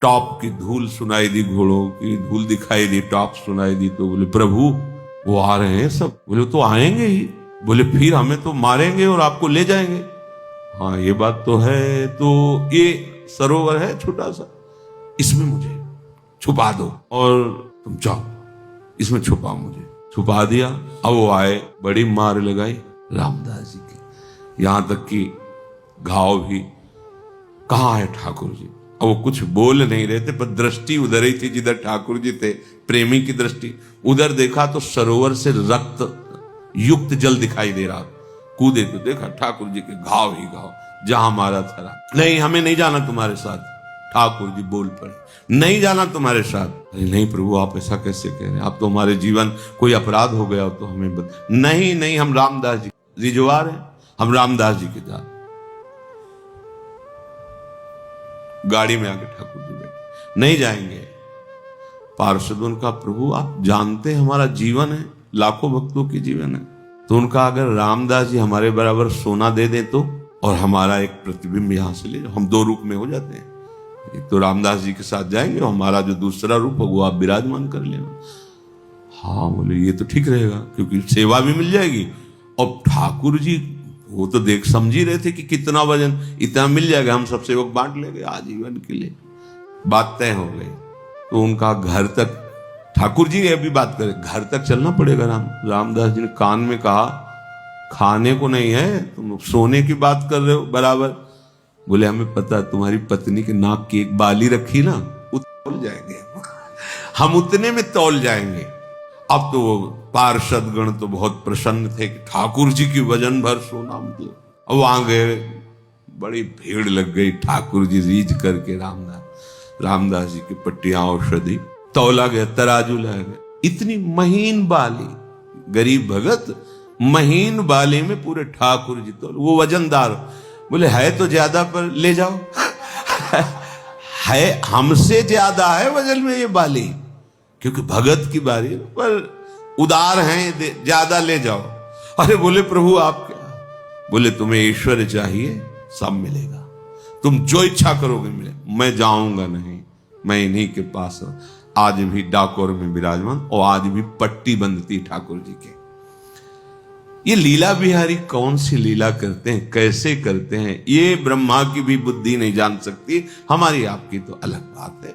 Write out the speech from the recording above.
Top की धूल सुनाई दी, घोड़ों की धूल दिखाई दी, टॉप सुनाई दी। तो बोले प्रभु वो आ रहे हैं सब। बोले तो आएंगे ही। बोले फिर हमें तो मारेंगे और आपको ले जाएंगे। हाँ ये बात तो है। तो ये सरोवर है छोटा सा, इसमें मुझे छुपा दो और तुम जाओ, इसमें छुपा मुझे। छुपा दिया। अब वो आए, बड़ी मार लगाई रामदास जी की, यहां तक कि घाव भी। कहाँ है ठाकुर जी? अब वो कुछ बोल नहीं रहे थे, पर दृष्टि उधर ही थी जिधर ठाकुर जी थे, प्रेमी की दृष्टि। उधर देखा तो सरोवर से रक्त युक्त जल दिखाई दे रहा। कूदे तो देखा ठाकुर जी के घाव ही घाव, जहां मारा था। नहीं हमें नहीं जाना तुम्हारे साथ। ठाकुर जी बोल पड़े, नहीं जाना तुम्हारे साथ। अरे नहीं प्रभु आप ऐसा कैसे कह रहे हैं? आप तो हमारे जीवन कोई अपराध हो गया हो तो हमें नहीं नहीं, हम रामदास जी रिजवार हैं, हम रामदास जी के साथ। गाड़ी में आके ठाकुर जी बैठे, नहीं जाएंगे। पार्षद उनका, प्रभु आप जानते हैं हमारा जीवन है, लाखों भक्तों की जीवन है। तो उनका अगर रामदास जी हमारे बराबर सोना दे दे तो, और हमारा एक प्रतिबिंब यहां से ले, हम दो रूप में हो जाते हैं। एक तो रामदास जी के साथ जाएंगे और हमारा जो दूसरा रूप है वो आप विराजमान कर लेना। हाँ बोले ये तो ठीक रहेगा, क्योंकि सेवा भी मिल जाएगी। और ठाकुर जी वो तो देख समझ ही रहे थे कि कितना वजन, इतना मिल जाएगा, हम सब सेवक बांट लेंगे आजीवन के लिए। बात तय हो गई। तो उनका घर तक, ठाकुर जी अभी बात करें, घर तक चलना पड़ेगा। रामदास जी ने कान में कहा, खाने को नहीं है, तुम सोने की बात कर रहे हो बराबर। बोले हमें पता है, तुम्हारी पत्नी के नाक की एक बाली रखी ना, तौल जाएंगे हम, उतने में तौल जाएंगे। अब तो वो पार्षद गण तो बहुत प्रसन्न थे कि ठाकुर जी की वजन भर सोना, मतलब। अब वहां गए, बड़ी भीड़ लग गई। ठाकुर जी रीझ करके रामदास जी की पट्टियां औषधि तौला गया, तराजू लाया गया। इतनी महीन बाली, गरीब भगत महीन बाली में पूरे ठाकुर जी तौल, वो वजनदार। बोले है तो ज्यादा पर ले जाओ है हमसे ज्यादा है वजन में ये बाली, क्योंकि भगत की बारी पर उदार हैं, ज्यादा ले जाओ। अरे बोले प्रभु आप क्या? बोले तुम्हें ईश्वर चाहिए, सब मिलेगा, तुम जो इच्छा करोगे मिले। मैं जाऊंगा नहीं, मैं इन्हीं के पास आज भी डाकोर में विराजमान, और आज भी पट्टी बंधती ठाकुर जी के। ये लीला बिहारी कौन सी लीला करते हैं, कैसे करते हैं, ये ब्रह्मा की भी बुद्धि नहीं जान सकती, हमारी आपकी तो अलग बात है।